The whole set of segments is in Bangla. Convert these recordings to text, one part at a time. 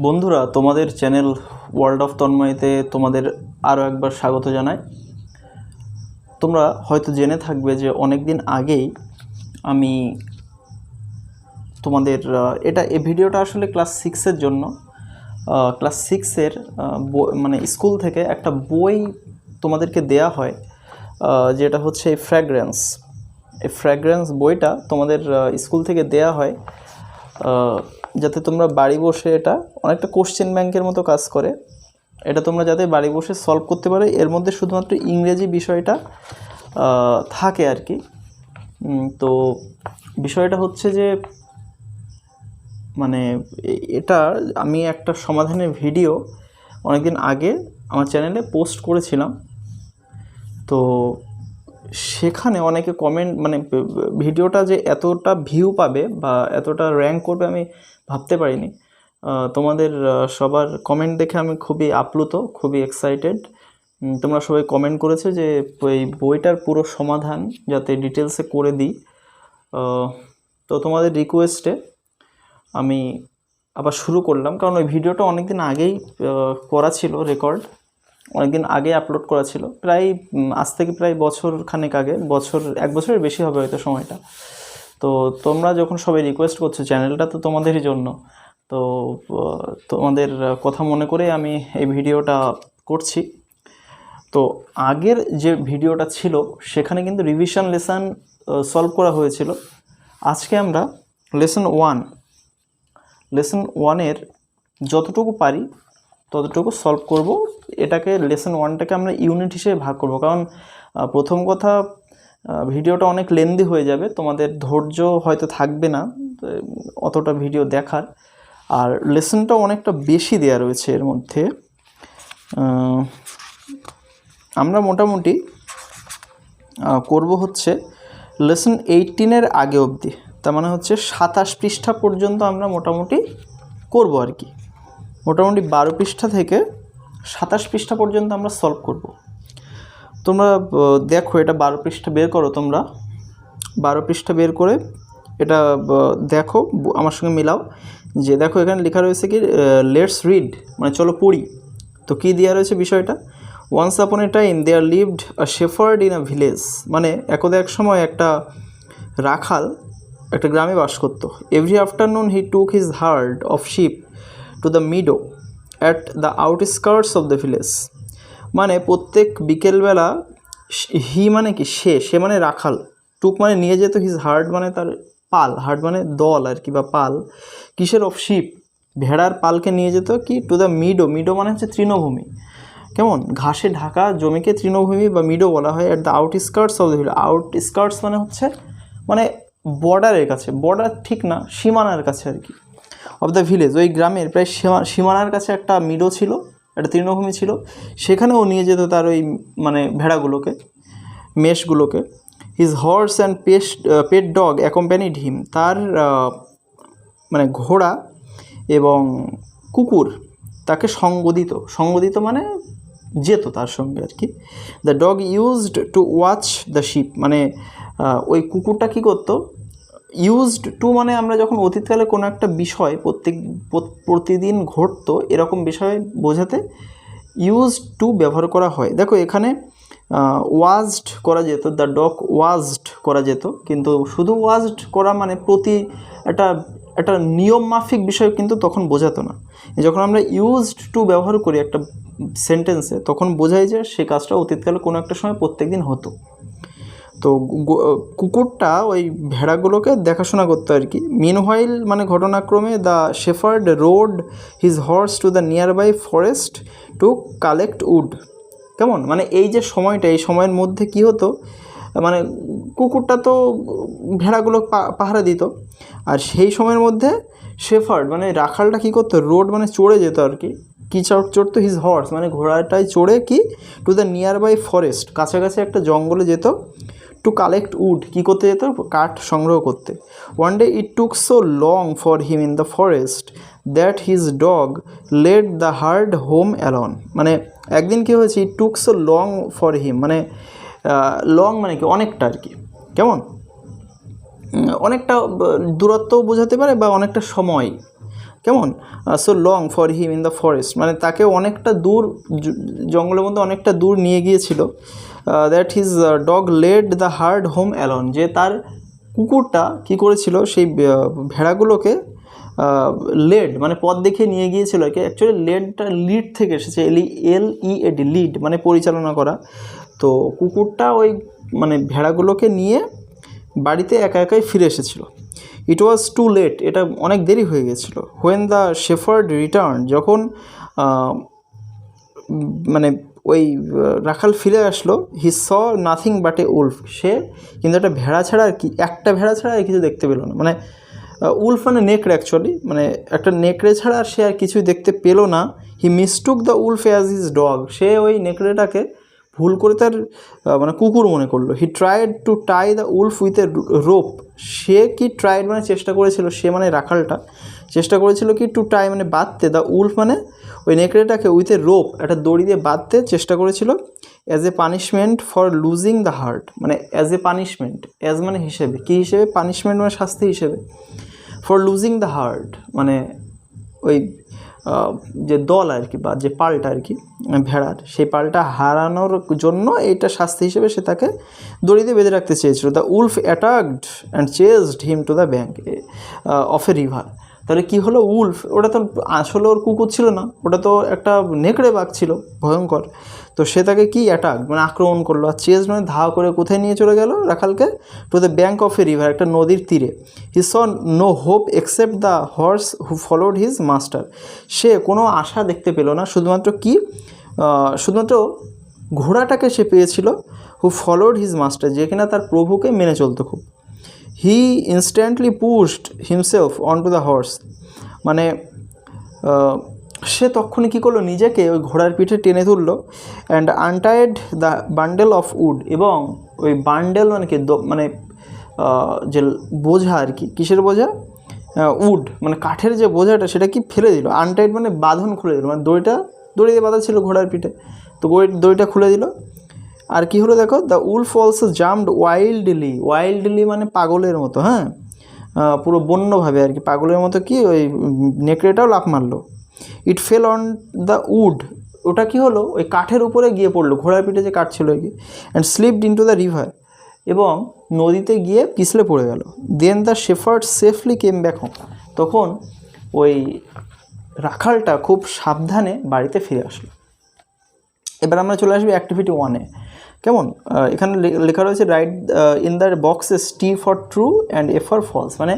বন্ধুরা, তোমাদের চ্যানেল ওয়ার্ল্ড অফ তন্ময়তে তোমাদের আরও একবার স্বাগত জানাই। তোমরা হয়তো জেনে থাকবে যে অনেক দিন আগেই আমি তোমাদের এই ভিডিওটা আসলে ক্লাস 6-এর জন্য। ক্লাস 6-এর মানে স্কুল থেকে একটা বই তোমাদেরকে দেয়া হয়, যেটা হচ্ছে এই ফ্র্যাগ্রেন্স বইটা তোমাদের স্কুল থেকে দেয়া হয়, যাতে তোমরা বাড়ি বসে, এটা অনেকটা কোশ্চেন ব্যাংকের মতো কাজ করে, এটা তোমরা যাতে বাড়ি বসে সলভ করতে পারো। এর মধ্যে শুধুমাত্র ইংরেজি বিষয়টা থাকে আর কি। তো বিষয়টা হচ্ছে যে মানে এটা আমি একটা সমাধানের ভিডিও অনেকদিন আগে আমার চ্যানেলে পোস্ট করেছিলাম। তো সেখানে অনেকে কমেন্ট, মানে ভিডিওটা যে এতটা ভিউ পাবে বা এতটা র্যাঙ্ক করবে আমি ভাবতে পারিনি। তোমাদের সবার কমেন্ট দেখে আমি খুবই আপ্লুত, খুবই এক্সাইটেড। তোমরা সবাই কমেন্ট করেছে যে এই বইটার পুরো সমাধান যাতে ডিটেলসে করে দিই। তো তোমাদের রিকোয়েস্টে আমি আবার শুরু করলাম, কারণ ওই ভিডিওটা অনেক দিন আগেই করা ছিল, রেকর্ড অনেক দিন আগে আপলোড করা ছিল, প্রায় আজ থেকে প্রায় বছর খানেক আগে, এক বছরের বেশি হবে হয়তো সময়টা। তো তোমরা যখন সবাই রিকোয়েস্ট করছো, চ্যানেলটা তো তোমাদেরই জন্য, তো তোমাদের কথা মনে করে আমি এই ভিডিওটা করছি। তো আগের যে ভিডিওটা ছিল সেখানে কিন্তু রিভিশন লেসন সলভ করা হয়েছিল। আজকে আমরা লেসন 1-এর যতটুকু পারি ততটুকু সলভ করব। এটাকে লেসন 1টাকে আমরা ইউনিট হিসেবে ভাগ করব, কারণ প্রথম কথা ভিডিওটা অনেক লেন্দি হয়ে যাবে, তোমাদের ধৈর্য হয়তো থাকবে না অতটা ভিডিও দেখার, আর লেসনটা অনেকটা বেশি দেয়া রয়েছে এর মধ্যে। আমরা মোটামুটি করব হচ্ছে লেসন 18-এর আগে অবধি, তার মানে হচ্ছে 27 পৃষ্ঠা পর্যন্ত আমরা মোটামুটি করব আর কি। মোটামুটি 12 পৃষ্ঠা থেকে 27 পৃষ্ঠা পর্যন্ত আমরা সলভ করব। তোমরা দেখো, এটা 12 পৃষ্ঠা বের করো, তোমরা 12 পৃষ্ঠা বের করে এটা দেখো, আমার সঙ্গে মিলাও। যে দেখো এখানে লেখা রয়েছে কি, লেটস রিড, মানে চলো পড়ি। তো কী দেওয়া রয়েছে বিষয়টা, once upon a time there lived a shepherd in a village, মানে একদা এক সময় একটা রাখাল একটা গ্রামে বাস করত। Every afternoon he took his herd of sheep to the meadow at the outskirts of the village, মানে প্রত্যেক বিকেলবেলা হি মানে কি, সে মানে রাখাল, টুক মানে নিয়ে যেত, হিজ হার্ড মানে তার পাল, হার্ড মানে দল আর কি, বা পাল, কিসের, অফ শিপ, ভেড়ার পালকে নিয়ে যেত কি, টু দ্য মিডো মানে হচ্ছে তৃণভূমি, কেমন, ঘাসে ঢাকা জমিকে তৃণভূমি বা মিডো বলা হয়। At the outskirts of the village, outskirts মানে হচ্ছে মানে বর্ডারের কাছে, বর্ডার ঠিক না, সীমানার কাছে আর কি, অফ দ্য ভিলেজ, ওই গ্রামের প্রায় সীমানার কাছে একটা মিডো ছিল, একটা তৃণভূমি ছিল, সেখানে ও নিয়ে যেত তার ওই মানে ভেড়াগুলোকে, মেষগুলোকে। His horse and pet dog accompanied him, তার মানে ঘোড়া এবং কুকুর তাকে সঙ্গ দিত মানে যেত তার সঙ্গে আর কি। The dog used to watch the ship, মানে ওই কুকুরটা কী করতো, ইউজড টু মানে আমরা যখন অতীতকালে কোনো একটা বিষয় প্রতিদিন ঘটতো এরকম বিষয় বোঝাতে ইউজড টু ব্যবহার করা হয়। দেখো এখানে ওয়াজড করা যেত, দ্য ডগ ওয়াজড করা যেত, কিন্তু শুধু ওয়াজড করা মানে একটা নিয়ম মাফিক বিষয় কিন্তু তখন বোঝাতো না। যখন আমরা ইউজড টু ব্যবহার করি একটা সেন্টেন্সে, তখন বোঝায় যে সে কাজটা অতীতকালে কোনো একটা সময় প্রত্যেক দিন হতো। তো কুকুরটা ওই ভেড়াগুলোকে দেখাশোনা করতো আর কি। মিনহোয়াইল মানে ঘটনাক্রমে the shepherd rode his horse to the nearby forest to collect wood, কেমন, মানে এই যে সময়টা, এই সময়ের মধ্যে কি হতো, মানে কুকুরটা তো ভেড়াগুলো পাহারা দিত, আর সেই সময়ের মধ্যে শেফার্ড মানে রাখালটা কী করতো, রোড মানে চড়ে যেত আর কি, কী চড়তো, হিজ হর্স মানে ঘোড়াটায় চড়ে কি, to the nearby forest, কাছাকাছি একটা জঙ্গলে যেত, টু কালেক্ট উড, কী করতে যেত, কাঠ সংগ্রহ করতে। One day it took so long for him in the forest that his dog led the herd home alone, মানে একদিন কী হয়েছে, it took so long for him, মানে লং মানে কি অনেকটা আর কি, কেমন, অনেকটা দূরত্বও বোঝাতে পারে বা অনেকটা সময়, কেমন, so long for him in the forest, মানে তাকে অনেকটা দূর জঙ্গলের মধ্যে অনেকটা দূর নিয়ে গিয়েছিল। That his dog led the herd home alone, যে তার কুকুরটা কী করেছিল সেই ভেড়াগুলোকে লেড মানে পথ দেখিয়ে নিয়ে গিয়েছিল। একে অ্যাকচুয়ালি লেডটা লিড থেকে এসেছে, LEAD লিড মানে পরিচালনা করা। তো কুকুরটা ওই মানে ভেড়াগুলোকে নিয়ে বাড়িতে একা একাই ফিরে এসেছিল। ইট ওয়াজ টু লেট, এটা অনেক দেরি হয়ে গেছিলো। হোয়েন দ্য শেফার্ড রিটার্ন, যখন মানে ওই রাখাল ফিরে আসলো, হি স নাথিং বাট এ উলফ, সে কিন্তু একটা ভেড়া ছাড়া আর কি, একটা ভেড়া ছাড়া আর কিছু দেখতে পেলো না। মানে উলফ মানে নেকড়ে, অ্যাকচুয়ালি মানে একটা নেকড়ে ছাড়া সে আর কিছুই দেখতে পেলো না। He mistook the wolf as his dog, সে ওই নেকড়েটাকে ভুল করে তার মানে কুকুর মনে করলো। He tried to tie the wolf with a rope, সে কি ট্রাইড মানে চেষ্টা করেছিল, সে মানে রাখালটা চেষ্টা করেছিল কি টু টাই মানে বাঁধতে, দ্য উলফ মানে ওই নেকড়েটাকে উইথ এ রোপ একটা দড়ি দিয়ে বাঁধতে চেষ্টা করেছিল। As a punishment for losing the heart, মানে অ্যাজ এ পানিশমেন্ট, অ্যাজ মানে হিসেবে, কী হিসেবে, পানিশমেন্ট মানে শাস্তি হিসেবে, ফর লুজিং দ্য হার্ট মানে ওই যে দল আর কি, বা যে পালটা আর কি ভেড়ার, সেই পালটা হারানোর জন্য এইটা শাস্তি হিসেবে সে তাকে দড়ি দিয়ে বেঁধে রাখতে চেয়েছিল। The Wolf attacked and chased him to the bank of a river. তাহলে কী হলো, উলফ ওটা তো আসলে ওর কুকুর ছিল না, ওটা তো একটা নেকড়ে বাঘ ছিল ভয়ঙ্কর। তো সে তাকে কি অ্যাটাক মানে আক্রমণ করলো, আর চেজ মানে ধাওয়া করে কোথায় নিয়ে চলে গেল রাখালকে, to the bank of a river, একটা নদীর তীরে। He saw no hope except the horse who followed his master, সে কোনো আশা দেখতে পেল না, শুধুমাত্র কি শুধুমাত্র ঘোড়াটাকে সে পেয়েছিল, হু ফলোড হিজ মাস্টার, যে কিনা তার প্রভুকে মেনে চলতো খুব। He instantly pushed himself onto the horse, মানে সে তখনই কী করলো, নিজেকে ওই ঘোড়ার পিঠে টেনে তুললো। And untied the bundle of wood, এবং ওই বান্ডেল মানে কি মানে যে বোঝা আর কি, কিসের বোঝা, উড মানে কাঠের যে বোঝাটা, সেটা কি ফেলে দিল। আনটাইড মানে বাঁধন খুলে দিল, মানে দড়ি দিয়ে বাঁধা ছিল ঘোড়ার পিঠে, তো দড়িটা খুলে দিল। আর কি হলো দেখো, the Wolf also jumped wildly মানে পাগলের মতো, হ্যাঁ পুরো বন্যভাবে আর কি, পাগলের মতো কি ওই নেকড়েটাও লাফ মারলো। ইট ফেল অন দ্য উড, ওটা কি হলো, ওই কাঠের উপরে গিয়ে পড়লো, ঘোড়ার পিঠে যে কাঠ ছিল আর কি। And slipped into the river, এবং নদীতে গিয়ে পিছলে পড়ে গেল। Then the shepherd safely came back home, তখন ওই রাখালটা খুব সাবধানে বাড়িতে ফিরে আসলো। এবার আমরা চলে আসবো অ্যাক্টিভিটি 1-এ। কেমন, এখানে লেখা রয়েছে write in the boxes T for true and F for false, মানে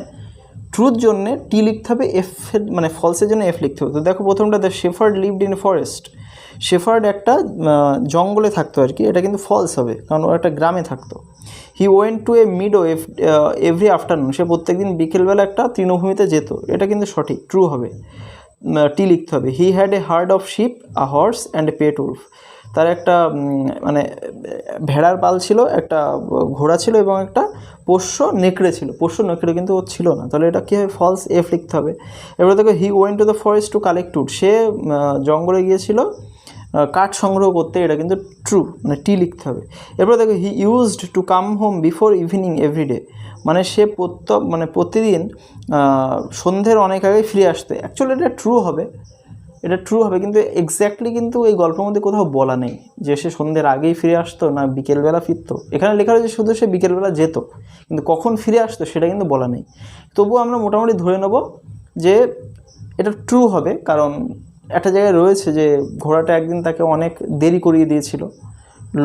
ট্রুথ জন্যে টি লিখতে হবে, এফের মানে ফলসের জন্য এফ লিখতে হবে। তো দেখো প্রথমটা, the shepherd lived in forest, shepherd একটা জঙ্গলে থাকতো আর কি, এটা কিন্তু ফলস হবে কারণ ও একটা গ্রামে থাকতো। He went to a meadow every afternoon, সে প্রত্যেকদিন বিকেলবেলা একটা তৃণভূমিতে যেত, এটা কিন্তু সঠিক, ট্রু হবে, টি লিখতে হবে। He had a herd of sheep, a horse and a pet wolf, তার একটা মানে ভেড়ার পাল ছিল, একটা ঘোড়া ছিল এবং একটা পোষ্য নেকড়ে ছিল। পোষ্য নেকড়ে কিন্তু ও ছিল না, তাহলে এটা কী হবে, ফলস, এফ লিখতে হবে। এবার দেখো, he went to the forest to collect wood, সে জঙ্গলে গিয়েছিল কাঠ সংগ্রহ করতে, এটা কিন্তু ট্রু মানে টি লিখতে হবে। এরপর দেখো, he used to come home before evening everyday, মানে সে প্রতিদিন সন্ধ্যের অনেক আগে ফিরে আসতে। অ্যাকচুয়ালি এটা ট্রু হবে, কিন্তু এক্স্যাক্টলি কিন্তু এই গল্পের মধ্যে কোথাও বলা নেই যে সে সন্ধ্যের আগেই ফিরে আসতো না বিকেলবেলা ফিরতো। এখানে লেখা রয়েছে শুধু সে বিকেলবেলা যেত, কিন্তু কখন ফিরে আসতো সেটা কিন্তু বলা নেই। তবুও আমরা মোটামুটি ধরে নেব যে এটা ট্রু হবে, কারণ একটা জায়গায় রয়েছে যে ঘোড়াটা একদিন তাকে অনেক দেরি করিয়ে দিয়েছিল,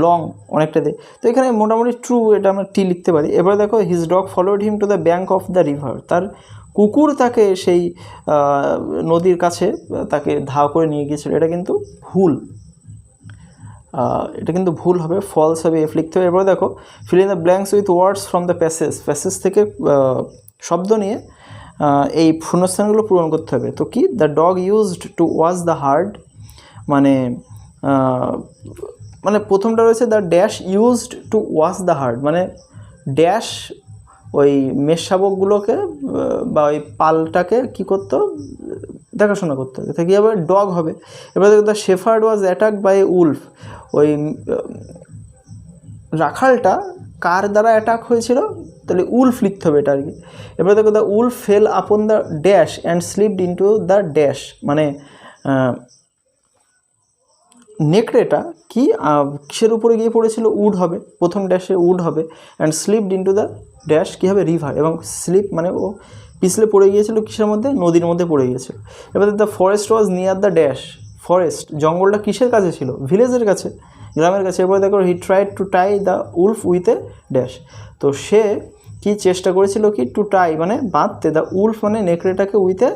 লং অনেকটা দেরি। তো এখানে মোটামুটি ট্রু, এটা আমরা টি লিখতে পারি। এবার দেখো, his dog followed him to the bank of the river, তার কুকুর তাকে সেই নদীর কাছে তাকে ধাও করে নিয়ে গিয়েছিল, এটা কিন্তু ভুল হবে, ফলস হবে, এফ লিখতে হবে। এরপরে দেখো, feel in the blanks with words from the passage থেকে শব্দ নিয়ে এই শূন্যস্থানগুলো পূরণ করতে হবে। তো কি, the dog used to wash the hard, মানে প্রথমটা রয়েছে the dash used to wash the hard, মানে ড্যাশ ওই মেষশাবকগুলোকে বা ওই পালটাকে কী করতো, দেখাশোনা করতে হবে, তা কী হবে, ডগ হবে। এবার দেখো, the shepherd was attacked by wolf, ওই রাখালটা কার দ্বারা অ্যাটাক হয়েছিল, তাহলে উলফ লিখতে হবে এটা আর কি। এবার দেখো the Wolf fail upon the dash and slipped into the dash, মানে নেকড়েটা কি কিসের উপরে গিয়ে পড়েছিল, উড হবে, প্রথম ড্যাশে উড হবে, and slipped into the dash কী হবে, রিভার, এবং স্লিপ মানে ও পিছলে পড়ে গিয়েছিল কিসের মধ্যে, নদীর মধ্যে পড়ে গিয়েছিল। এবার the forest was near the dash, forest জঙ্গলটা কিসের কাছে ছিল, ভিলেজের কাছে, গ্রামের কাছে। এরপরে দেখো he tried to tie the wolf with a dash, তো সে কি চেষ্টা করেছিল কি, টু টাই মানে বাঁধতে, দ্য উলফ মানে নেকড়েটাকে উইথ এ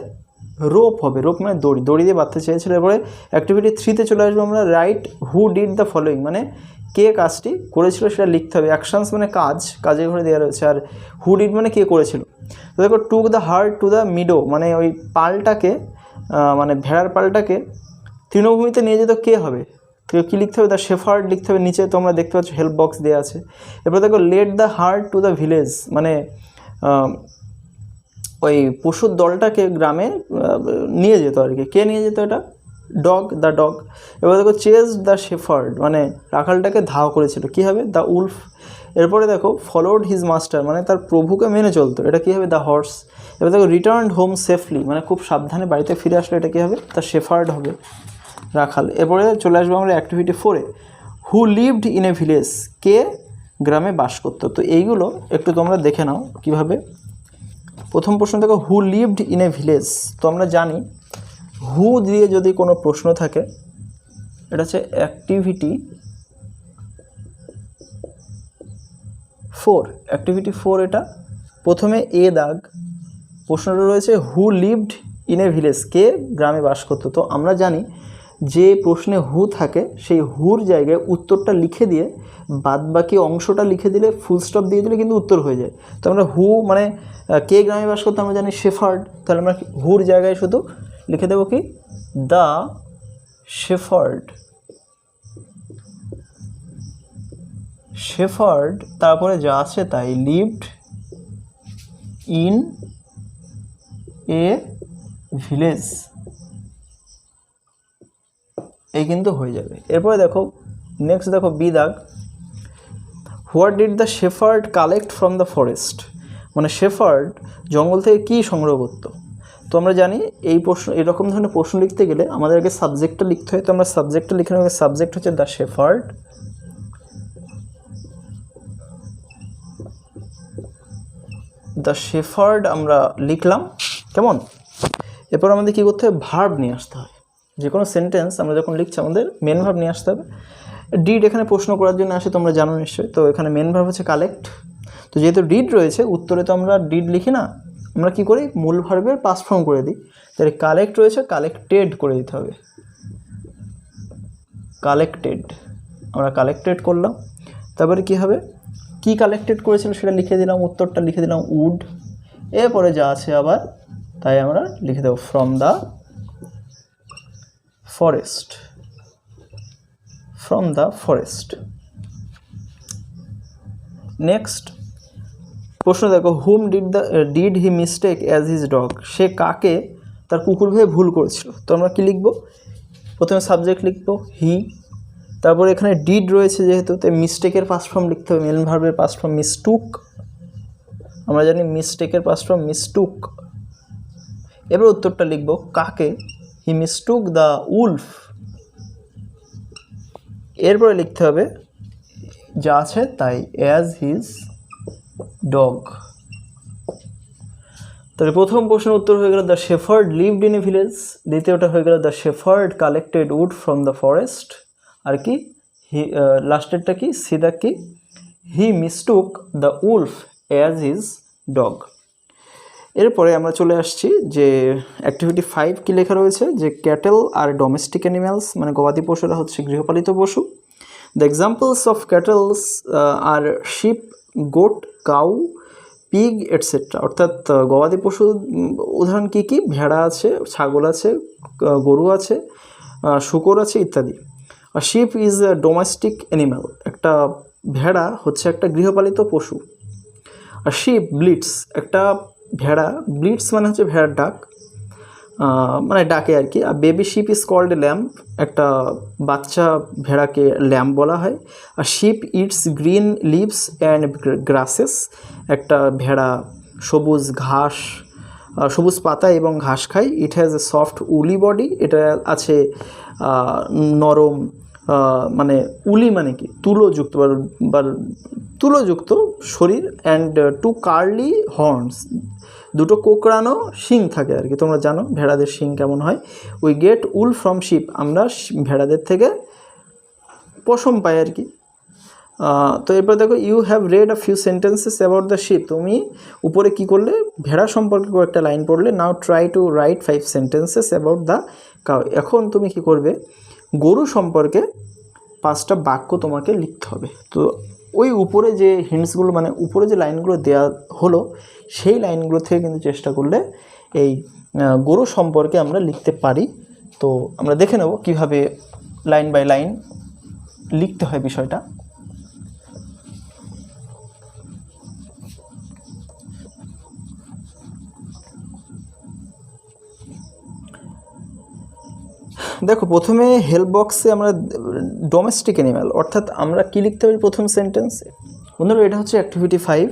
রোপ হবে, রোপ মানে দড়ি, দড়ি দিয়ে বাঁধতে চেয়েছিল। এরপরে অ্যাক্টিভিটি 3-তে চলে আসবো আমরা, right who did the following, মানে কে কাজটি করেছিল সেটা লিখতে হবে। অ্যাকশানস মানে কাজ, কাজের ঘরে দেওয়া রয়েছে, আর হু ডিড মানে কে করেছিল। তো দেখো took the heart two the Meadow, মানে ওই পালটাকে মানে ভেড়ার পালটাকে তৃণভূমিতে নিয়ে যেত কে হবে, তো কী লিখতে হবে, দ্য শেফার্ড লিখতে হবে। নিচে তোমরা দেখতে পাচ্ছ হেল্প বক্স দেওয়া আছে। এরপর দেখো let the heart to the village, মানে ওই পশুর দলটাকে গ্রামে নিয়ে যেত আর কি, কে নিয়ে যেত, এটা ডগ, দ্য ডগ। এবার দেখো চেজ দ্য শেফার্ড, মানে রাখালটাকে ধাওয়া করেছিল, কী হবে, দ্য উলফ। এরপরে দেখো ফলোড হিজ মাস্টার, মানে তার প্রভুকে মেনে চলতো, এটা কী হবে, দ্য হর্স। এবার দেখো রিটার্নড হোম সেফলি, মানে খুব সাবধানে বাড়িতে ফিরে আসলো, এটা কী হবে, দ্য শেফার্ড হবে, রাখাল। এরপরে চলে আসবো আমরা অ্যাক্টিভিটি 4-এ, who lived in a village, কে গ্রামে বাস করতো। তো এইগুলো একটু তোমরা দেখে নাও কীভাবে। প্রথম প্রশ্ন দেখো, হু লিভড ইন এ ভিলেজ, তো আমরা জানি হু দিয়ে যদি কোনো প্রশ্ন থাকে, এটা হচ্ছে অ্যাক্টিভিটি 4, অ্যাক্টিভিটি 4 এটা প্রথমে এ দাগ, প্রশ্নটা রয়েছে who lived in a village, কে গ্রামে বাস করতো। তো আমরা জানি যে প্রশ্নে হু থাকে সেই হুর জায়গায় উত্তরটা লিখে দিয়ে বাদবাকি অংশটা লিখে দিলে, ফুল স্টপ দিয়ে দিলে কিন্তু উত্তর হয়ে যায়। তো আমরা হু মানে কে গ্রামে বাস করতো আমরা জানি শেফার্ড, তাহলে আমরা হুর জায়গায় শুধু লিখে দেবো কি, দ্য শেফার্ড, শেফার্ড, তারপরে যা আছে তাই, লিভড ইন এ ভিলেজ, এই কিন্তু হয়ে যাবে। এরপরে দেখো নেক্সট দেখো বি দাগ, what did the shepherd collect from the forest, মানে শেফার্ড জঙ্গল থেকে কী সংগ্রহ করতো। তো আমরা জানি এই প্রশ্ন, এরকম ধরনের প্রশ্ন লিখতে গেলে আমাদের আগে সাবজেক্টটা লিখতে হয়, তো আমরা সাবজেক্টটা লিখে নেব। সাবজেক্ট হচ্ছে দ্য শেফার্ড, দ্য শেফার্ড আমরা লিখলাম, কেমন। এরপর আমাদের কী করতে হবে, ভার্ব নিয়ে আসতে হয়। যে কোনো সেন্টেন্স আমরা যখন লিখছি আমাদের মেন ভার্ব নিয়ে আসতে হবে। ডিড এখানে প্রশ্ন করার জন্য আসে, তোমরা জানো নিশ্চয়ই। তো এখানে মেন ভার্ব হচ্ছে কালেক্ট, তো যেহেতু ডিড রয়েছে উত্তরে তো আমরা ডিড লিখি না, আমরা কি করি, মূল ভার্বের পাস্ট ফর্ম করে দিই। তাহলে কালেক্ট রয়েছে, কালেক্টেড করে দিতে হবে, কালেক্টেড, আমরা কালেক্টেড করলাম। তারপরে কি হবে, কি কালেক্টেড করেছিল সেটা লিখে দিলাম, উত্তরটা লিখে দিলাম উড। এরপরে যা আছে আবার তাই আমরা লিখে দেবো from the forest, from the forest. Next প্রশ্ন দেখো, whom did he mistake as his dog, সে কাকে তার কুকুর ভেবে ভুল করেছিল। তো আমরা কি লিখবো, প্রথমে সাবজেক্ট লিখবো হি, তারপরে এখানে ডিড রয়েছে যেহেতু, তাই মিস্টেকের পাস্ট ফর্ম লিখতে হবে, মেন ভার্বের পাস্ট ফর্ম মিস্টুক, আমরা জানি মিস্টেকের পাস্ট ফর্ম মিস্টুক। এবার উত্তরটা লিখবো কাকে, হি মিস্টুক দ্য উলফ। এরপরে লিখতে হবে যা আছে তাই, অ্যাজ হিজ ডগ। তাহলে প্রথম প্রশ্নের উত্তর হয়ে গেল the shepherd lived in a village, দ্বিতীয়টা হয়ে গেল the shepherd collected wood from the forest, আর কি হি লাস্টেরটা কি, সিদা কি, he mistook the wolf as his dog. এরপরে আমরা চলে আসছি যে অ্যাক্টিভিটি 5 কি লেখা রয়েছে, যে ক্যাটেল আর ডোমেস্টিক অ্যানিম্যালস, মানে গবাদি পশুরা হচ্ছে গৃহপালিত পশু। The examples of cattles are sheep, goat, cow, pig etcetera, অর্থাৎ গবাদি পশু উদাহরণ কী কী, ভেড়া আছে, ছাগল আছে, গরু আছে, শূকর আছে ইত্যাদি। আর sheep is a domestic animal, একটা ভেড়া হচ্ছে একটা গৃহপালিত পশু। আর শিপ ব্লিটস, একটা ভেড়া, ব্লিটস মানে হচ্ছে ভেড়ার ডাক। মানে ডাকে আর কি। Baby sheep is called lamb, একটা বাচ্চা ভেড়াকে ল্যাম্প বলা হয়। আর sheep eats green leaves and grasses, একটা ভেড়া সবুজ ঘাস, সবুজ পাতা এবং ঘাস খায়। It has a soft woolly body, এটা আছে নরম, মানে উলি মানে কি তুলোযুক্ত বা তুলোযুক্ত শরীর। অ্যান্ড টু কার্লি হর্নস, দুটো কোকড়ানো শিং থাকে আর কি। তোমরা জানো ভেড়াদের শিং কেমন হয়। We get wool from sheep, আমরা ভেড়াদের থেকে পশম পাই আর কি। তো এরপর দেখো, you have read a few sentences about the sheep, তুমি উপরে কি করলে ভেড়া সম্পর্কে কয়েকটা লাইন পড়লে। Now try to write 5 sentences about the cow, এখন তুমি কি করবে গরু সম্পর্কে 5টা বাক্য তোমাকে লিখতে হবে। তো ওই উপরে যে হিন্টসগুলো মানে উপরে যে লাইনগুলো দেওয়া হলো সেই লাইনগুলো থেকে কিন্তু চেষ্টা করলে এই গরু সম্পর্কে আমরা লিখতে পারি। তো আমরা দেখে নেব কিভাবে লাইন বাই লাইন লিখতে হয় বিষয়টা। দেখো প্রথমে হেল্প বক্সে আমরা ডোমেস্টিক অ্যানিম্যাল, অর্থাৎ আমরা কী লিখতে পারি প্রথম সেন্টেন্সে। বন্ধুরা এটা হচ্ছে অ্যাক্টিভিটি 5।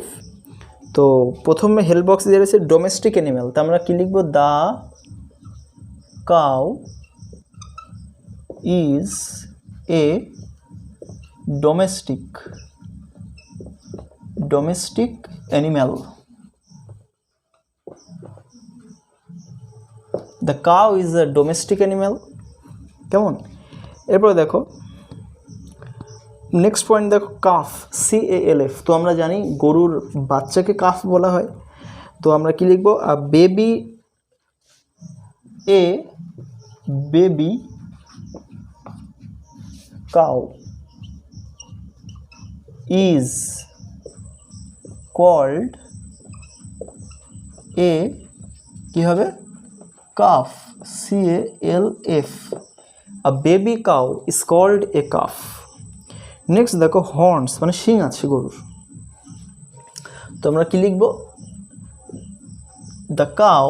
তো প্রথমে হেল্প বক্সে যে রয়েছে ডোমেস্টিক অ্যানিম্যাল, তা আমরা কী লিখব, the cow is a domestic animal. The cow is a domestic animal. কেমন? এরপরে দেখো নেক্সট পয়েন্ট দেখো, কাফ, CALF। তো আমরা জানি গরুর বাচ্চাকে কাফ বলা হয়। তো আমরা কি লিখব, baby cow is called a, কি হবে, calf, CALF। A baby cow is called a calf. Next দেখো হর্নস, মানে শিং আছে গরুর। তো আমরা কি লিখব, দ্য কাউ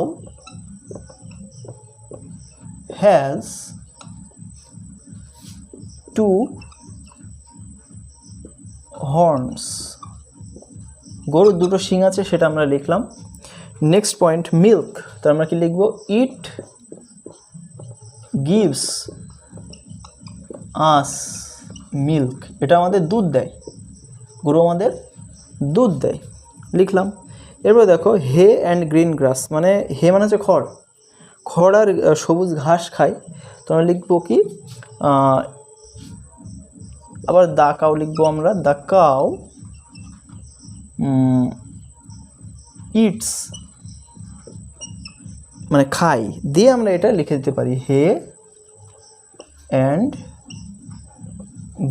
হ্যাজ 2 হর্নস, গরুর 2টো শিং আছে, সেটা আমরা লিখলাম। নেক্সট পয়েন্ট মিল্ক, তো আমরা কি লিখব, ইট গিভস আস মিল্ক, এটা আমাদের দুধ দেয়, গরু আমাদের দুধ দেয়, লিখলাম। এরপর দেখো হে অ্যান্ড গ্রিন গ্রাস, মানে হে মানে হচ্ছে খড়, খড় আর সবুজ ঘাস খায়। তো আমরা লিখবো কি, আবার দা কাউ লিখবো আমরা, দ্য কাউ ইটস, মানে খাই দিয়ে আমরা এটা লিখে দিতে পারি, হে অ্যান্ড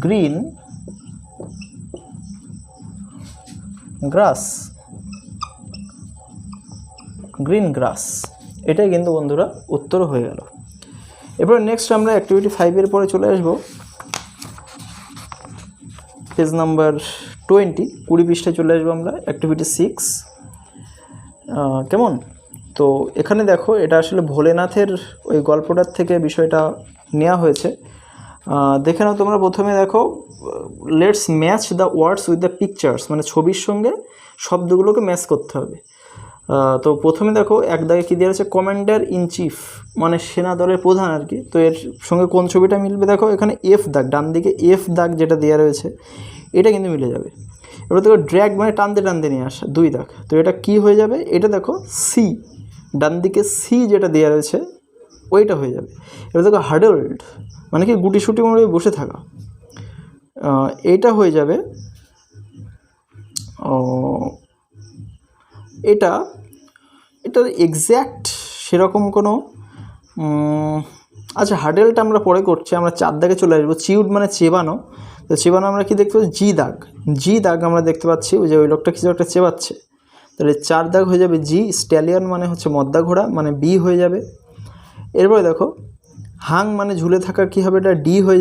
গ্রিন গ্রাস, এটাই কিন্তু বন্ধুরা উত্তর হয়ে গেল। এরপর নেক্সট আমরা অ্যাক্টিভিটি 5-এর পরে চলে আসবো, পেজ নাম্বার 20 পৃষ্ঠায় চলে আসবো আমরা, অ্যাক্টিভিটি 6। কেমন? তো এখানে দেখো এটা আসলে ভোলেনাথের ওই গল্পটার থেকে বিষয়টা নেওয়া হয়েছে। দেখে নাও তোমরা। প্রথমে দেখো, let's match the words with the pictures, মানে ছবির সঙ্গে শব্দগুলোকে ম্যাচ করতে হবে। তো প্রথমে দেখো এক দাগে কী দেওয়া আছে, কমান্ডার ইন চিফ, মানে সেনা দলের প্রধান আর কি। তো এর সঙ্গে কোন ছবিটা মিলবে, দেখো এখানে এফ দাগ, ডান দিকে এফ দাগ যেটা দেওয়া রয়েছে এটা কিন্তু মিলে যাবে। এবার দেখো ড্র্যাগ, মানে টানতে টানতে নিয়ে আসা, 2 দাগ, তো এটা কি হয়ে যাবে, এটা দেখো সি, ডান দিকে সি যেটা দেওয়া রয়েছে ওইটা হয়ে যাবে। এবার দেখো হাডলড, মানে কি গুটিসুটি মনে বসে থাকা, এইটা হয়ে যাবে। এটার এক্স্যাক্ট সেরকম কোনো, আচ্ছা হাডেলটা আমরা পরে করছি, আমরা 4 দাগে চলে আসবো। চিউড মানে চেবানো, তো চেবানো আমরা কি দেখতে পাচ্ছি, জি দাগ আমরা দেখতে পাচ্ছি, ওই যে ওই লোকটা কিছু একটা চেবাচ্ছে, তাহলে 4 দাগ হয়ে যাবে জি। স্ট্যালিয়ন মানে হচ্ছে মদ্দা ঘোড়া, মানে বি হয়ে যাবে। এরপরে দেখো হাং মানে ঝুলে থাকা, কী হবে, এটা ডি হয়ে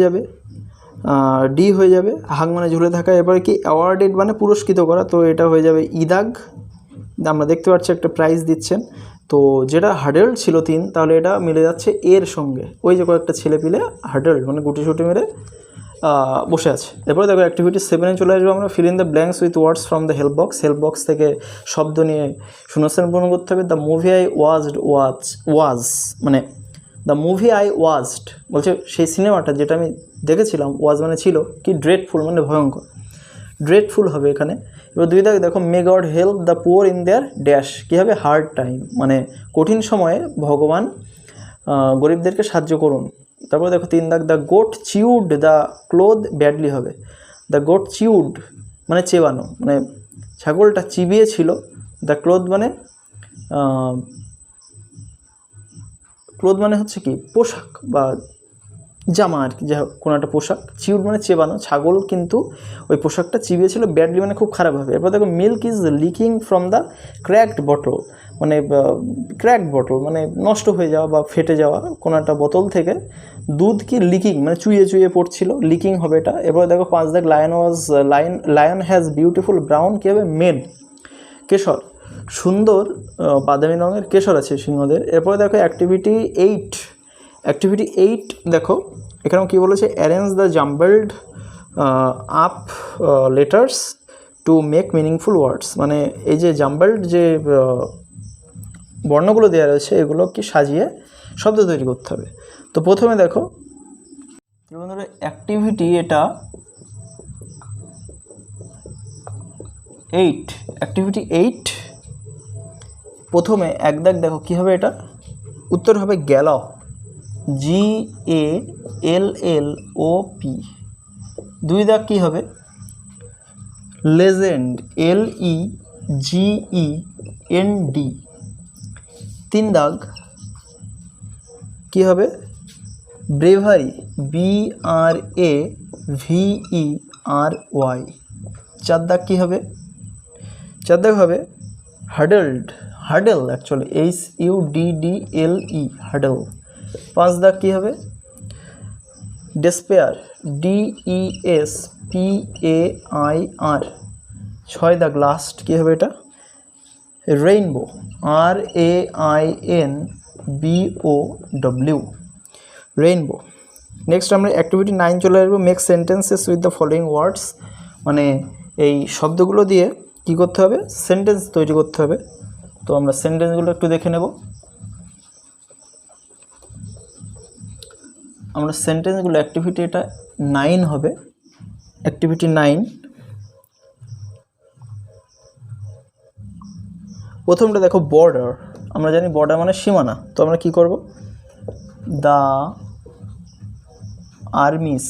যাবে, হাং মানে ঝুলে থাকা। এরপরে কি অ্যাওয়ার্ডেড মানে পুরস্কৃত করা, তো এটা হয়ে যাবে ই দাগ, আমরা দেখতে পাচ্ছি একটা প্রাইজ দিচ্ছেন। তো যেটা হার্ডেলড ছিল 3, তাহলে এটা মিলে যাচ্ছে এর সঙ্গে। ওই যে কয়েকটা ছেলে পিলে হার্ডেলড মানে গুটি সুটি মেরে বসে আছে। এরপরে দেখো অ্যাক্টিভিটি 7-এ চলে আসবে আমরা। Feel in the blanks with words from the help box. Help box থেকে শব্দ নিয়ে শূন্যস্থান পূরণ করতে হবে। দ্য মুভি আই ওয়াজ মানে দ্য মুভি আই ওয়াজড বলছে সেই সিনেমাটা যেটা আমি দেখেছিলাম, ওয়াজ মানে ছিল, কি ড্রেডফুল মানে ভয়ঙ্কর, ড্রেডফুল হবে এখানে। এবার 2 দাগ দেখো, may God help the poor in their dash, কী হবে হার্ড টাইম মানে কঠিন সময়ে ভগবান গরিবদেরকে সাহায্য করুন। তারপরে দেখো 3 দাগ, the goat chewed the cloth badly হবে। দ্য গোট চিউড মানে চেবানো, মানে ছাগলটা চিবিয়েছিল। দ্য ক্লোথ মানে ক্লোথ মানে হচ্ছে কি পোশাক বা জামা আর কি, যাই হোক কোনো একটা পোশাক। চিউড মানে চেবানো, ছাগল কিন্তু ওই পোশাকটা চিবিয়েছিল। ব্যাডলি মানে খুব খারাপভাবে। এরপর দেখো, milk is leaking from the cracked bottle, মানে ক্র্যাকড বটল মানে নষ্ট হয়ে যাওয়া বা ফেটে যাওয়া কোনো একটা বোতল থেকে দুধ কি লিকিং মানে চুইয়ে চুইয়ে পড়ছিল, লিকিং হবে এটা। এরপর দেখো 5 দাগ, লায়ন হ্যাজ বিউটিফুল ব্রাউন, কী হবে মেন, কেশর, সুন্দর বাদামি রঙের কেশর আছে সিংহদের। এরপরে দেখো অ্যাক্টিভিটি 8 দেখো এখানেও কী বলেছে, arrange the jumbled up letters to make meaningful words, মানে এই যে জাম্বলড যে বর্ণগুলো দেওয়া রয়েছে এগুলো কি সাজিয়ে শব্দ তৈরি করতে হবে। তো প্রথমে দেখো বন্ধুরা অ্যাক্টিভিটি এটা 8 প্রথমে 1 দাগ দেখো কী হবে, এটা উত্তর হবে গ্যালপ, GALLOP। 2 দাগ কী হবে, লেজেন্ড, LEGEND। 3 দাগ কী হবে, ব্রেভারি, BRAVERY। 4 দাগ কী হবে, 4 দাগ হবে হার্ডেল অ্যাকচুয়ালি HUDDLE হার্ডেল। 5 দাগ কী হবে, ডেসপেয়ার, DESPAIR। 6 দাগ লাস্ট কী হবে, এটা রেইনবো, RAINBOW, রেইনবো। নেক্সট আমরা অ্যাক্টিভিটি 9 চলে আসবো। Make sentences with the following words, মানে এই শব্দগুলো দিয়ে কী করতে হবে, সেন্টেন্স তৈরি করতে হবে। তো আমরা সেন্টেন্সগুলো একটু দেখে নেব। আমরা সেন্টেন্সগুলো অ্যাক্টিভিটি এটা 9 হবে, অ্যাক্টিভিটি 9। প্রথমটা দেখো বর্ডার, আমরা জানি বর্ডার মানে সীমানা। তো আমরা কি করব, দ্য আর্মিস,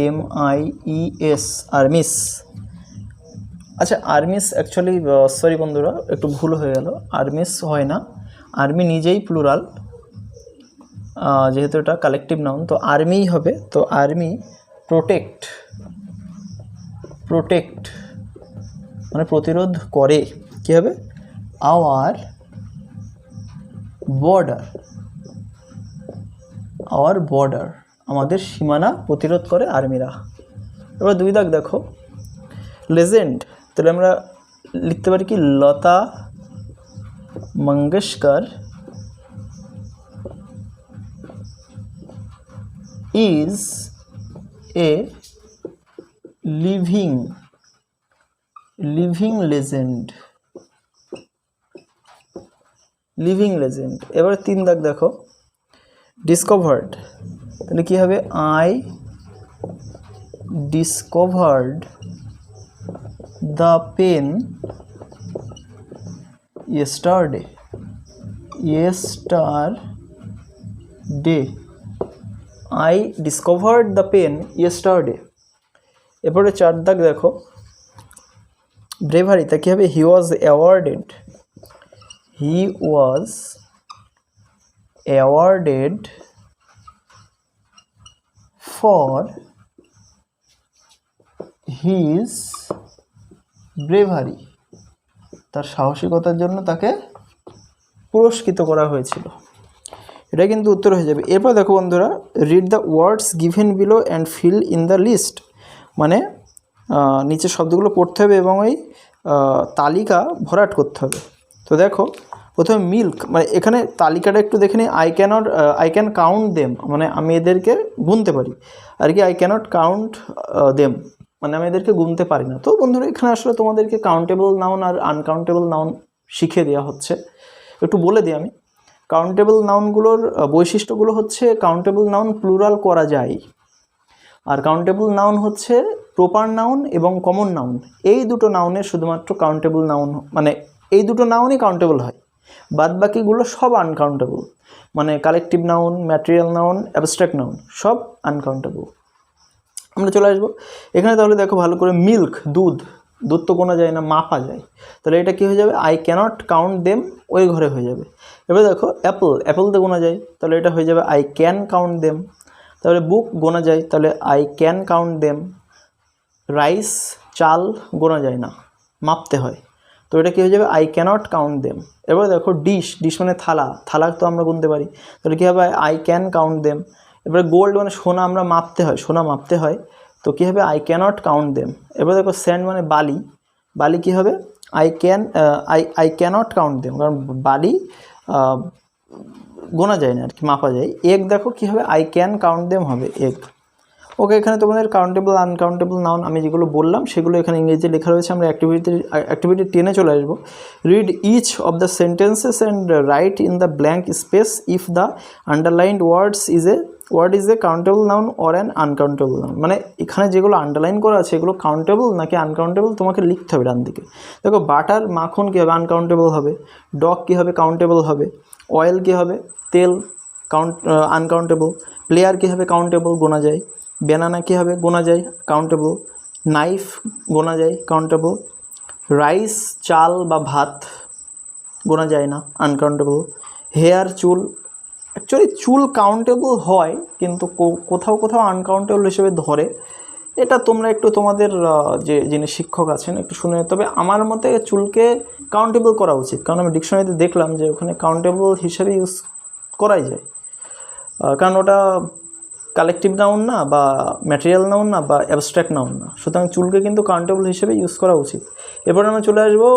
ARMIES, আর্মিস। আচ্ছা আর্মিস অ্যাকচুয়ালি সরি বন্ধুরা একটু ভুল হয়ে গেল, আর্মিস হয় না, আর্মি নিজেই প্লুরাল, যেহেতু এটা কালেকটিভ নাউন তো আর্মিই হবে। তো আর্মি প্রোটেক্ট মানে প্রতিরোধ করে, কী হবে আওয়ার বর্ডার, আমাদের সীমানা প্রতিরোধ করে আর্মিরা। এবার 2 দাগ দেখো লেজেন্ড, তাহলে আমরা লিখতে পারি কি Lata Mangeshkar is a living legend. এবার 3 দাগ দেখো ডিসকভার্ড, তাহলে কী হবে I discovered the pen yesterday, I discovered the pen yesterday। এরপরে 4 দাগ দেখো ব্রেভারি, তা কী হবে he was awarded for his bravery, তার সাহসিকতার জন্য তাকে পুরস্কৃত করা হয়েছিল। এটা কিন্তু উত্তর হয়ে যাবে। এরপর দেখো বন্ধুরা read the words given below and fill in the list, মানে নিচে শব্দগুলো পড়তে হবে এবং ওই তালিকা ভরাট করতে হবে। তো দেখো প্রথমে মিল্ক, মানে এখানে তালিকাটা একটু দেখে নিই। আই ক্যান কাউন্ট দেম, মানে আমি এদেরকে গুনতে পারি আর কি। আই ক্যানট কাউন্ট দেম, মানে আমি এদেরকে গুনতে পারি না। তো বন্ধুরা এখানে আসলে তোমাদেরকে কাউন্টেবল নাউন আর আনকাউন্টেবল নাউন শিখিয়ে দেওয়া হচ্ছে। একটু বলে দিই আমি। কাউন্টেবল নাউনগুলোর বৈশিষ্ট্যগুলো হচ্ছে, কাউন্টেবল নাউন প্লুরাল করা যায়, আর কাউন্টেবল নাউন হচ্ছে প্রপার নাউন এবং কমন নাউন, এই দুটো নাউনের শুধুমাত্র কাউন্টেবল নাউন, মানে এই দুটো নাউনই কাউন্টেবল হয়, বাদ বাকিগুলো সব আনকাউন্টেবল। মানে collective noun, material noun, abstract noun সব আনকাউন্টেবল। আমরা চলে আসবো এখানে। তাহলে দেখো ভালো করে, মিল্ক দুধ, দুধ তো গোনা যায় না, মাপা যায়। তাহলে এটা কি হয়ে যাবে? আই ক্যানট কাউন্ট দেম, ওই ঘরে হয়ে যাবে। এবার দেখো অ্যাপল, অ্যাপল তো গোনা যায়, তাহলে এটা হয়ে যাবে আই ক্যান কাউন্ট দেম। তাহলে বুক গোনা যায়, তাহলে I can count them. Rice, চাল গোনা যায় না, মাপতে হয়, তো এটা কী হয়ে যাবে? I cannot count them. এবার দেখো ডিশ, ডিশ মানে থালা, থালা তো আমরা গুনতে পারি, তাহলে কী হবে? I can count them. এবারে গোল্ড মানে সোনা, আমরা মাপতে হয়, সোনা মাপতে হয়, তো কী হবে? I cannot count them. এবার দেখো স্যান্ড মানে বালি, বালি কী হবে? আই ক্যানট কাউন্ট দেম, কারণ বালি গোনা যায় না আর কি, মাপা যায়। এগ দেখো কী হবে? আই ক্যান কাউন্ট দেম হবে এগ। ওকে, এখানে তোমাদের কাউন্টেবল আনকাউন্টেবল নাউন আমি যেগুলো বললাম সেগুলো এখানে ইংরেজিতে লেখা রয়েছে। আমরা অ্যাক্টিভিটি 10-এ চলে আসবো। Read each of the sentences and write in the blank space if the underlined word is a countable noun or an uncountable noun. মানে এখানে যেগুলো আন্ডারলাইন করা আছে এগুলো কাউন্টেবল নাকি আনকাউন্টেবল তোমাকে লিখতে হবে ডান দিকে। দেখো বাটার, মাখন কী হবে? আনকাউন্টেবল হবে। ডগ কী হবে? কাউন্টেবল হবে। অয়েল কী হবে? তেল, আনকাউন্টেবল। প্লেয়ার কী হবে? কাউন্টেবল, গোনা যায়। ব্যানানা কী হবে? গোনা যায়, কাউন্টেবল। নাইফ গোনা যায়, কাউন্টেবল। রাইস, চাল বা ভাত গোনা যায় না, আনকাউন্টেবল। হেয়ার, চুল, অ্যাকচুয়ালি চুল কাউন্টেবল হয় কিন্তু কোথাও কোথাও আনকাউন্টেবল হিসেবে ধরে। এটা তোমরা একটু তোমাদের যে যিনি শিক্ষক আছেন একটু শুনে, তবে আমার মতে চুলকে কাউন্টেবল করা উচিত, কারণ আমি ডিকশনারিতে দেখলাম যে ওখানে কাউন্টেবল হিসেবে ইউজ করাই যায়, কারণ ওটা কালেকটিভ নাউন না, বা ম্যাটেরিয়াল নাউন না, বা অ্যাবস্ট্রাক্ট নাউন না, সুতরাং চুলকে কিন্তু কাউন্টেবল হিসেবে ইউজ করা উচিত। এরপর আমরা চলে আসবো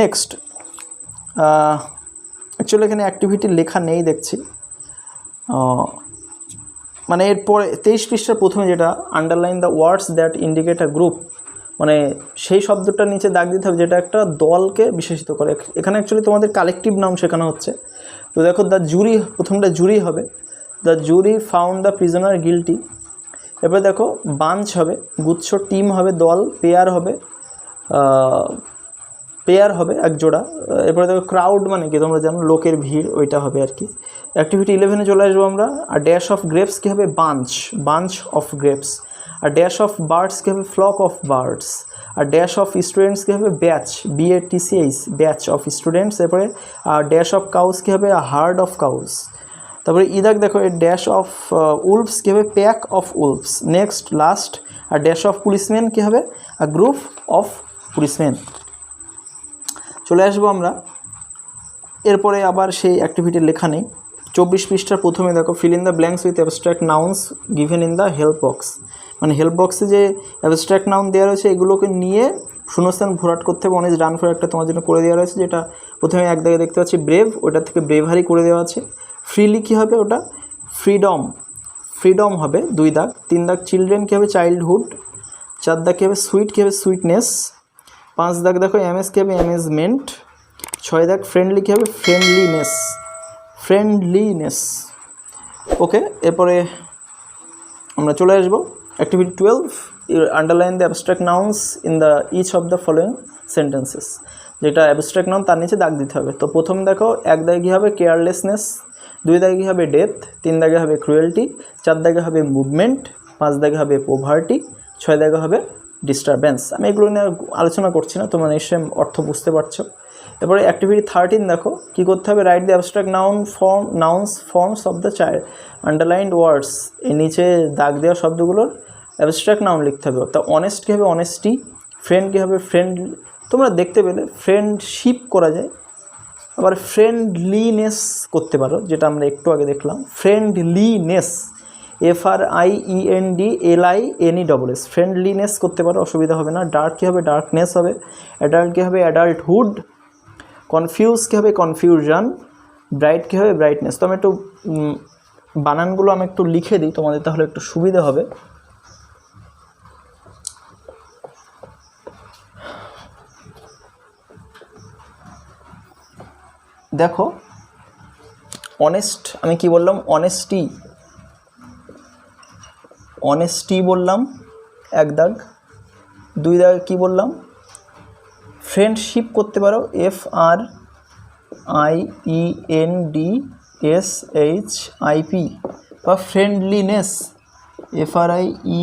নেক্সট। অ্যাকচুয়ালি এখানে অ্যাক্টিভিটি লেখা নেই দেখছি, মানে এরপরে 23 পৃষ্ঠার প্রথমে যেটা underline the words that indicate a group, মানে সেই শব্দটার নিচে দাগ দিতে হবে যেটা একটা দলকে বিশেষিত করে। এখানে অ্যাকচুয়ালি তোমাদের কালেকটিভ নাউন শেখানো হচ্ছে। তো দেখো দ্য জুরি, প্রথমটা জুরি হবে, the jury found the prisoner guilty. এরপরে দেখো বাঞ্চ হবে, গুচ্ছ। টিম হবে, দল। পেয়ার হবে, পেয়ার হবে এক জোড়া। এরপরে দেখো ক্রাউড মানে কি তোমরা জানো, লোকের ভিড়, ওইটা হবে আর কি। অ্যাক্টিভিটি 11-এ চলে আসবো আমরা। আর ড্যাশ অফ গ্রেপস কী হবে? Bunch, bunch of grapes. আর ড্যাশ অফ বার্ডস কী হবে? Flock of birds. আর ড্যাশ অফ স্টুডেন্টস কী হবে? Batch, BATCH, batch of students. এরপরে আর ড্যাশ অফ কাউস কী হবে? Herd of cows. তারপরে ইদাক দেখো, এর ড্যাশ অফ উলফস কী হবে? Pack of wolves. Next last, আর ড্যাশ অফ পুলিশম্যান কী হবে? A group of policeman. চলে আসবো আমরা এরপরে আবার সেই অ্যাক্টিভিটির লেখা নেই। 24 পৃষ্ঠার প্রথমে দেখো, feel in the blanks with abstract nouns given in the help box. মানে হেল্প বক্সে যে অ্যাবস্ট্রাক্ট নাউন দেওয়া রয়েছে এগুলোকে নিয়ে শূন্যস্থান ভরাট করতে হবে। অনেক রান ফর একটা তোমার জন্য করে দেওয়া রয়েছে, যেটা প্রথমে এক দাগে দেখতে পাচ্ছি ব্রেভ, ওটা থেকে ব্রেভারি করে দেওয়া আছে। ফ্রিলি কী হবে? ওটা ফ্রিডম, ফ্রিডম হবে 2 দাগ। 3 দাগ চিলড্রেন কী হবে? চাইল্ডহুড। 4 দাগ কী হবে? সুইট কী হবে? সুইটনেস। 5 দাগ দেখো অ্যামেজ কী হবে? অ্যামেজমেন্ট। 6 দাগ ফ্রেন্ডলি কী হবে? Friendliness, friendliness. ওকে, এরপরে আমরা চলে আসবো activity 12, underline the abstract nouns in the each of the following sentences. যেটা অ্যাবস্ট্রাক্ট নাউন তার নিচে দাগ দিতে হবে। তো প্রথম দেখো 1 দাগে কী হবে? কেয়ারলেসনেস। 2 দাগে কী হবে? ডেথ। 3 দাগে হবে ক্রুয়েলটি। 4 দাগে হবে মুভমেন্ট। 5 দাগে হবে পোভার্টি। 6 দাগে হবে ডিস্টারবেন্স। আমি এগুলো নিয়ে আলোচনা করছি না, তোমরা নিশ্চয়ই অর্থ বুঝতে পারছো। এরপরে অ্যাক্টিভিটি 13 দেখো, কী করতে হবে? Write the abstract nouns forms of the child underlined ওয়ার্ডস। এই নিচে দাগ দেওয়া শব্দগুলোর অ্যাবস্ট্রাক্ট নাউন লিখতে হবে। তা অনেস্ট কী হবে? অনেস্টি। ফ্রেন্ড কী হবে? ফ্রেন্ড। তোমরা দেখতে পেলে ফ্রেন্ডশিপ করা যায়, আবার ফ্রেন্ডলিনেস করতে পারো, যেটা আমরা একটু আগে দেখলাম। ফ্রেন্ডলিনেস, FRIENDLINESS, ফ্রেন্ডলিনেস করতে পারো, অসুবিধা হবে না। ডার্ক কী হবে? ডার্কনেস হবে। অ্যাডাল্ট কী হবে? অ্যাডাল্টহুড। কনফিউজ কী হবে, কনফিউশন। ব্রাইট কী হবে, ব্রাইটনেস। তো আমি একটু বানানগুলো আমি একটু লিখে দিই তোমাদের, তাহলে একটু সুবিধা হবে। দেখো, অনেস্ট আমি কি বললাম, অনেস্টি, অনেস্টি বললাম এক দাগ। দুই দাগ কি বললাম, ফ্রেন্ডশিপ করতে পারো, FRIENDSHIP, বা ফ্রেন্ডলিনেস, FRIENDLINESS।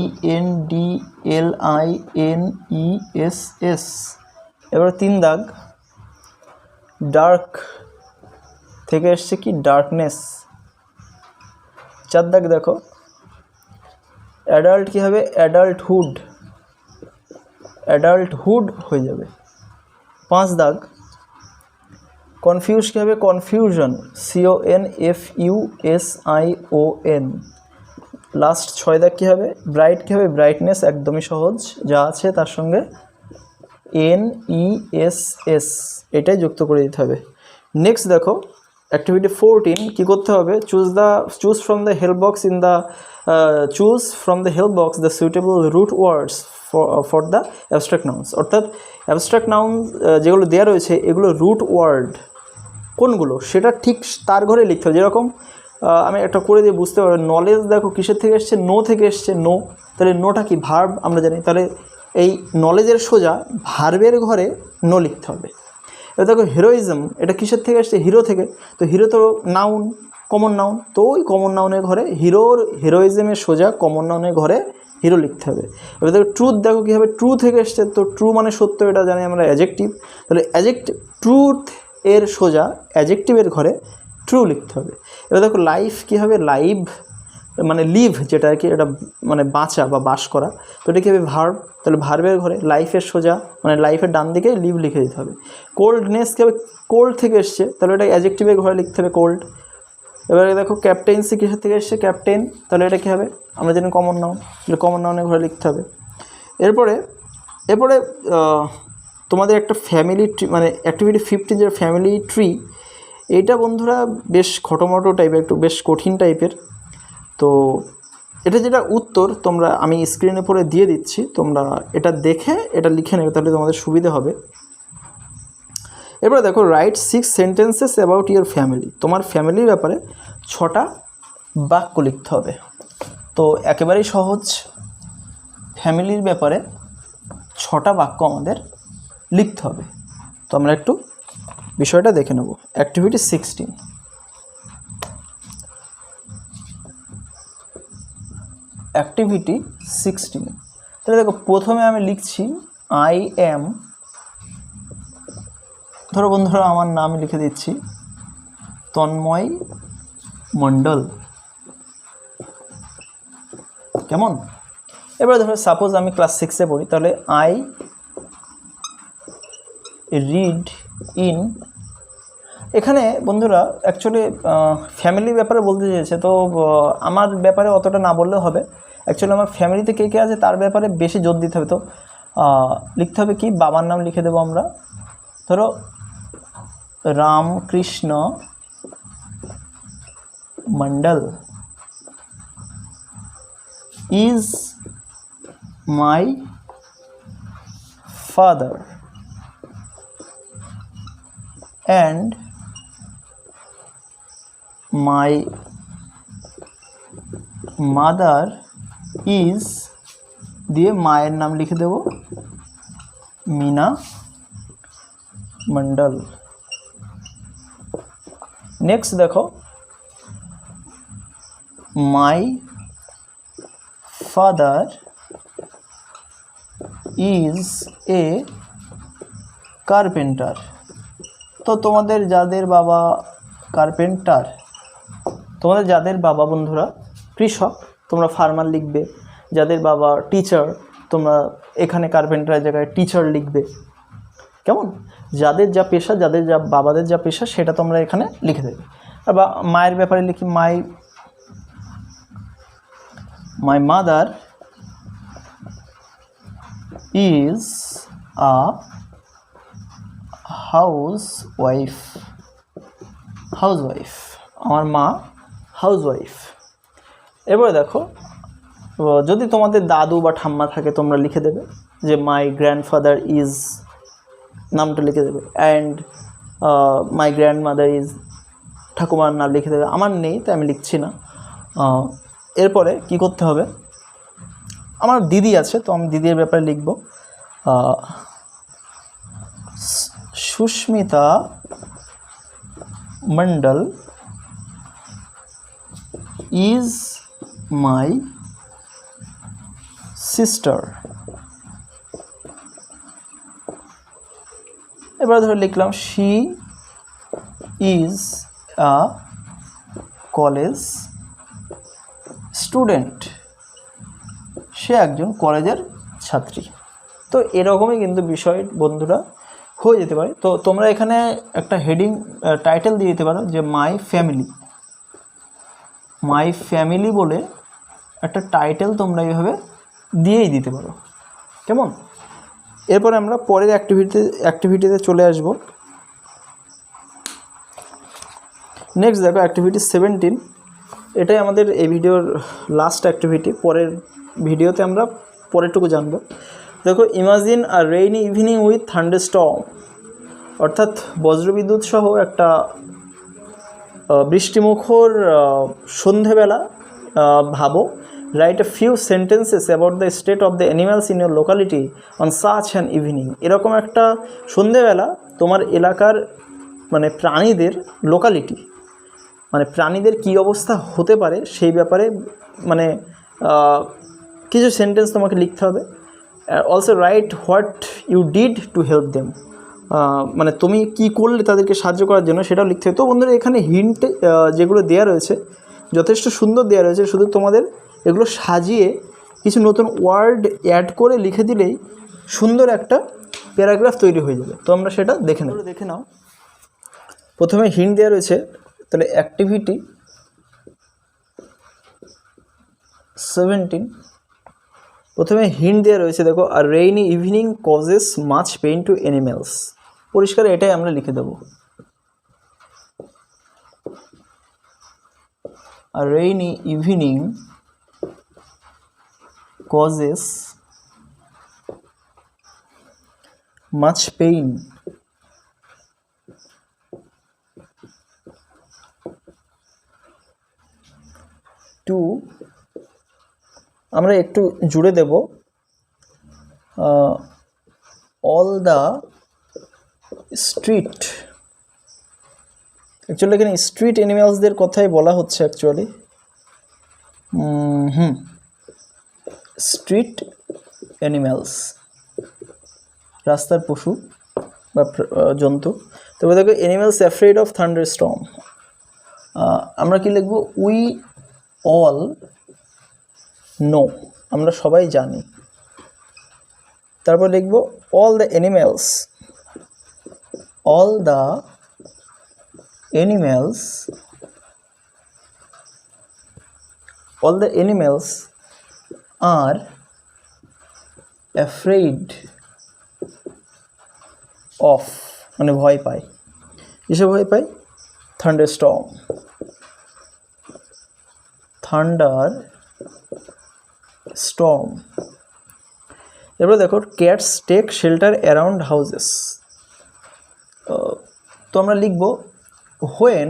এবার তিন দাগ, ডার্ক থেকে এসছে কি, ডার্কনেস। চার দাগ দেখো, অ্যাডাল্ট কী হবে, অ্যাডাল্টহুড, অ্যাডাল্টহুড হয়ে যাবে। পাঁচ দাগ, কনফিউজ কী হবে, কনফিউশন, CONFUSION। লাস্ট ছয় দাগ কী হবে, ব্রাইট কী হবে, ব্রাইটনেস, একদমই সহজ, যা আছে তার সঙ্গে NESS, এটাই যুক্ত করে দিতে হবে। নেক্সট দেখো, অ্যাক্টিভিটি 14 কী করতে হবে, choose from the help box in the choose from the help box the suitable root words for the abstract nouns. অর্থাৎ অ্যাবস্ট্রাক্ট নাউন যেগুলো দেওয়া রয়েছে এগুলো রুট ওয়ার্ড কোনগুলো সেটা ঠিক তার ঘরে লিখতে হবে। যেরকম আমি একটা করে দিয়ে বুঝতে পারবো, নলেজ দেখো কিসের থেকে এসছে, নো থেকে এসছে, নো। তাহলে নোটা কি, ভার্ব আমরা জানি, তাহলে এই নলেজের সোজা ভার্বের ঘরে নো লিখতে হবে। এবার দেখো, হিরোইজম, এটা কিসের থেকে এসছে, হিরো থেকে। তো হিরো তো নাউন, কমন নাউন, তো ওই কমন নাউনের ঘরে হিরোইজমের সোজা কমন নাউনের ঘরে হিরো লিখতে হবে। এবার দেখো, ট্রুথ দেখো কী হবে, ট্রু থেকে এসছে, তো ট্রু মানে সত্য, এটা জানি আমরা, অ্যাডজেক্টিভ। তাহলে ট্রুথ এর সোজা অ্যাডজেক্টিভের ঘরে ট্রু লিখতে হবে। এবার দেখো, লাইফ কী হবে, লাইভ মানে লিভ, যেটা আর কি, এটা মানে বাঁচা বা বাস করা, তো এটা কী হবে, ভার্ব। তাহলে ভার্বের ঘরে লাইফের সোজা মানে লাইফের ডান দিকে লিভ লিখে দিতে হবে। কোল্ডনেস কী হবে, কোল্ড থেকে এসছে, তাহলে এটা অ্যাডজেক্টিভের ঘরে লিখতে হবে, কোল্ড। এবারে দেখো, ক্যাপ্টেন্সি কিসের থেকে এসছে, ক্যাপ্টেন, তাহলে এটা কী হবে, আমরা জানি কমন নাউন, তাহলে কমন নাউনের ঘরে লিখতে হবে। এরপরে তোমাদের একটা ফ্যামিলি ট্রি, মানে অ্যাক্টিভিটি 15 যেটা ফ্যামিলি ট্রি, এইটা বন্ধুরা বেশ খটোমটো টাইপের, একটু বেশ কঠিন টাইপের। তো এটা যেটা উত্তর তোমরা আমি স্ক্রিনে পরে দিয়ে দিচ্ছি, তোমরা এটা দেখে এটা লিখে নেবে, তাহলে তোমাদের সুবিধা হবে। এবারে দেখো, right 6 sentences about your family. তোমার ফ্যামিলির ব্যাপারে 6টা বাক্য লিখতে হবে। তো একেবারেই সহজ, ফ্যামিলির ব্যাপারে 6টা বাক্য আমাদের লিখতে হবে। তো আমরা একটু বিষয়টা দেখে নেব। Activity 16, activity 16। তাহলে দেখো, প্রথমে আমি লিখছি আই অ্যাম, ধরো বন্ধুরা আমার নাম লিখে দিচ্ছি তন্ময় মণ্ডল, কেমন? এবারে ধরো সাপোজ আমি ক্লাস 6-এ পড়ি, তাহলে আই রিড ইন। এখানে বন্ধুরা অ্যাকচুয়ালি ফ্যামিলির ব্যাপারে বলতে চেয়েছে, তো আমার ব্যাপারে অতটা না বললেও হবে। অ্যাকচুয়ালি আমার ফ্যামিলিতে কে কে আছে তার ব্যাপারে বেশি জোর দিতে হবে। তো লিখতে হবে কি, বাবার নাম লিখে দেবো আমরা, ধরো Ramkrishna Mondal is my father and my mother is, দিয়ে মায়ের নাম লিখে দেব মিনা মণ্ডল। নেক্সট দেখো, my father is a carpenter. তো তোমাদের যাদের বাবা কার্পেন্টার, তোমাদের যাদের বাবা বন্ধুরা কৃষক, তোমরা ফার্মার লিখবে। যাদের বাবা টিচার, তোমরা এখানে কার্পেন্টারের জায়গায় টিচার লিখবে, কেমন? যাদের যা পেশা, যাদের যা বাবাদের যা পেশা, সেটা তোমরা এখানে লিখে দেবে। আর বা মায়ের ব্যাপারে লিখি, my mother is a housewife, housewife, আমার মা হাউসওয়াইফ। এবারে দেখো, যদি তোমাদের দাদু বা ঠাম্মা থাকে তোমরা লিখে দেবে যে মাই গ্র্যান্ডফাদার ইজ, নামটা লিখে দেবে, অ্যান্ড মাই গ্র্যান্ডমাদার ইজ, ঠাকুমার নাম লিখে দেবে। আমার নেই তাই আমি লিখছি না। এরপরে কি করতে হবে, আমার দিদি আছে তো আমি দিদির ব্যাপারে লিখব, Susmita Mondal is my sister. এবার ধরে লিখলাম she is a college student, সে একজন কলেজের ছাত্রী। তো এরকমই কিন্তু বিষয় বন্ধুরা হয়ে যেতে পারে। তো তোমরা এখানে একটা হেডিং টাইটেল দিয়ে দিতে পারো যে মাই ফ্যামিলি, মাই ফ্যামিলি বলে একটা টাইটেল তোমরা এইভাবে দিয়েই দিতে পারো, কেমন? এরপরে আমরা পরের অ্যাক্টিভিটিতে চলে আসব। নেক্সট দেখো অ্যাক্টিভিটি 17, এটাই আমাদের এই ভিডিওর লাস্ট অ্যাক্টিভিটি। পরের ভিডিওতে আমরা পরেরটুকু জানবো। দেখো, imagine a rainy evening with thunderstorm, অর্থাৎ বজ্রবিদ্যুৎ সহ একটা বৃষ্টিমুখর সন্ধেবেলা ভাবো। Write a few sentences about the state of the animals in your locality on such an evening. এরকম একটা সন্ধেবেলা তোমার এলাকার মানে প্রাণীদের লোকালিটি, মানে প্রাণীদের কী অবস্থা হতে পারে সেই ব্যাপারে মানে কিছু সেন্টেন্স তোমাকে লিখতে হবে। Also write what you did to help them, মানে তুমি কি করলে তাদেরকে সাহায্য করার জন্য সেটাও লিখতে হবে। তো বন্ধুরা এখানে হিন্ট যেগুলো দেওয়া রয়েছে যথেষ্ট সুন্দর দেওয়া রয়েছে, শুধু তোমাদের এগুলো সাজিয়ে কিছু নতুন ওয়ার্ড অ্যাড করে লিখে দিলেই সুন্দর একটা প্যারাগ্রাফ তৈরি হয়ে যাবে। তো আমরা সেটা দেখে নাও। প্রথমে হিন্ট দেওয়া রয়েছে, তাহলে অ্যাক্টিভিটি 17 প্রথমে হিন্ট দেওয়া রয়েছে। দেখো, আর rainy evening causes much pain to animals, পরিষ্কার এটাই আমরা লিখে দেব। আর rainy evening causes much pain to, আমরা একটু জুড়ে দেব, অল দ্য স্ট্রিট। অ্যাকচুয়ালি এখানে স্ট্রিট অ্যানিম্যালসদের কথাই বলা হচ্ছে অ্যাকচুয়ালি। স্ট্রিট অ্যানিম্যালস, রাস্তার পশু বা জন্তু। তবে দেখো, অ্যানিম্যালস অ্যাফ্রেড অফ থান্ডারস্টর্ম, আমরা কি লিখব? উই অল নো, আমরা সবাই জানি। তারপর লিখব all the animals, all the animals, all the animals are afraid of, মানে ভয় পায়। কিসে ভয় পায়? Thunderstorm, thunder storm. এবার দেখো, cats take shelter around houses, তো আমরা লিখব হোয়েন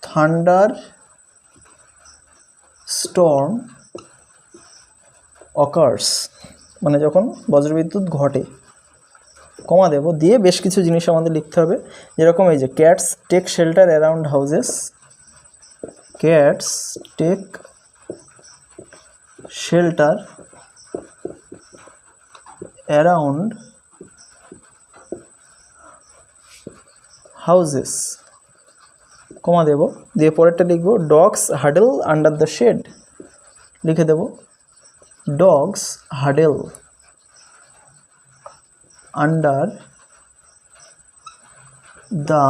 থান্ডার স্টর্ম অকার্স, মানে যখন বজ্রবিদ্যুৎ ঘটে, কমা দেব, দিয়ে বেশ কিছু জিনিস আমাদের লিখতে হবে। যেরকম এই যে cats take shelter around houses, cats take shelter around houses, comma দেব, দিয়ে পরেরটা লিখব dogs huddle under the shed, লিখে দেব dogs huddle under the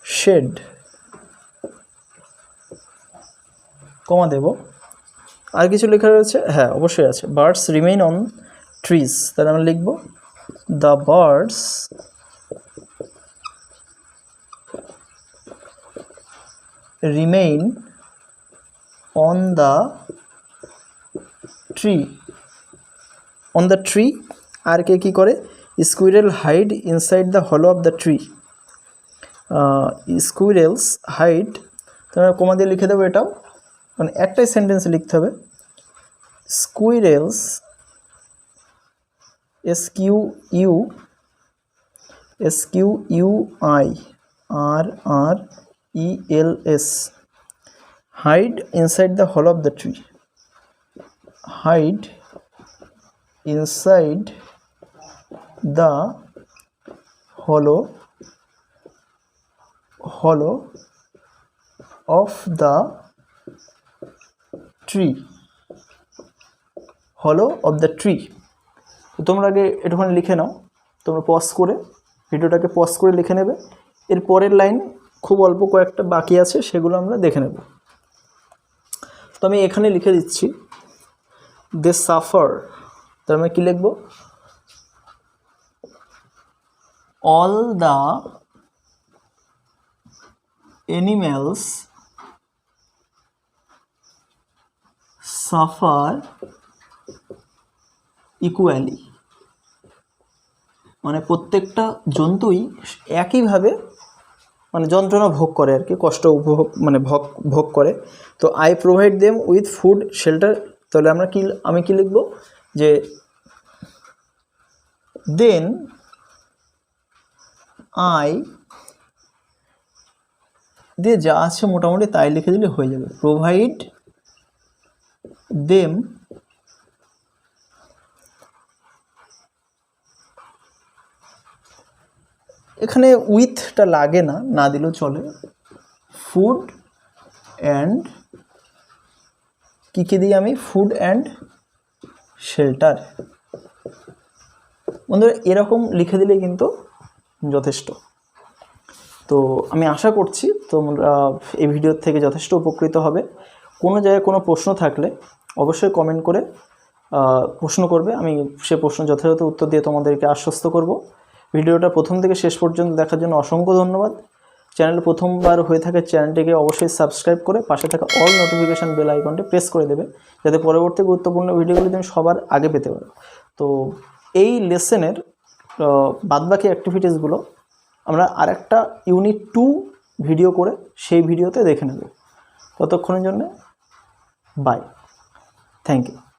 shed, comma দেব, আর কিছু লেখা রয়েছে? হ্যাঁ, অবশ্যই আছে। বার্ডস রিমেইন অন ট্রিজ, তাহলে আমরা লিখব the birds remain on the tree. On the tree. আর কে কী করে? Squirrel hide inside the hollow of the tree. Squirrels hide, তোমরা কোমা দিয়ে লিখে দেবো এটাও, মানে একটাই সেন্টেন্সে লিখতে হবে। Squirrels SQUIRRELS hide inside the hollow of the tree. Hide inside the hollow of the tree, hollow of the tree। তো তোমরা আগে একটুখানি লিখে নাও, তোমরা পজ করে ভিডিওটাকে পজ করে লিখে নেবে। এর পরের লাইন খুব অল্প কয়েকটা বাকি আছে, সেগুলো আমরা দেখে নেব। তো আমি এখানে লিখে দিচ্ছি দে সাফার, তার মানে কী লিখব? all the animals suffer equally, মানে প্রত্যেকটা জন্তুই একইভাবে মানে যন্ত্রণা ভোগ করে আর কি, কষ্ট উপভোগ মানে ভোগ করে। তো I provide them with food shelter, তাহলে আমি কি লিখব? যে দেন আই দিয়ে যা আছে মোটামুটি তাই লিখে দিলে হয়ে যাবে। প্রোভাইড দেম এখানে উইথটা লাগে না, না দিলেও চলে। ফুড অ্যান্ড কী দিই আমি? Food and shelter. বন্ধুরা এরকম লিখে দিলে কিন্তু যথেষ্ট। তো আমি আশা করছি তোমরা এই ভিডিও থেকে যথেষ্ট উপকৃত হবে। কোনো জায়গায় কোনো প্রশ্ন থাকলে অবশ্যই কমেন্ট করে প্রশ্ন করবে, আমি সে প্রশ্ন যথাযথ উত্তর দিয়ে তোমাদেরকে আশ্বস্ত করব। ভিডিওটা প্রথম থেকে শেষ পর্যন্ত দেখার জন্য অসংখ্য ধন্যবাদ। চ্যানেল প্রথমবার হয়ে থাকে চ্যানেলটিকে অবশ্যই সাবস্ক্রাইব করে পাশে থাকা অল নোটিফিকেশান বেল আইকনটি প্রেস করে দেবে, যাতে পরবর্তী গুরুত্বপূর্ণ ভিডিওগুলি তুমি সবার আগে পেতে পারো। তো এই লেসনের বাদবাকি অ্যাক্টিভিটিসগুলো আমরা আরেকটা ইউনিট 2 ভিডিও করে সেই ভিডিওতে দেখে নেব। ততক্ষণের জন্য বাই, থ্যাংক ইউ।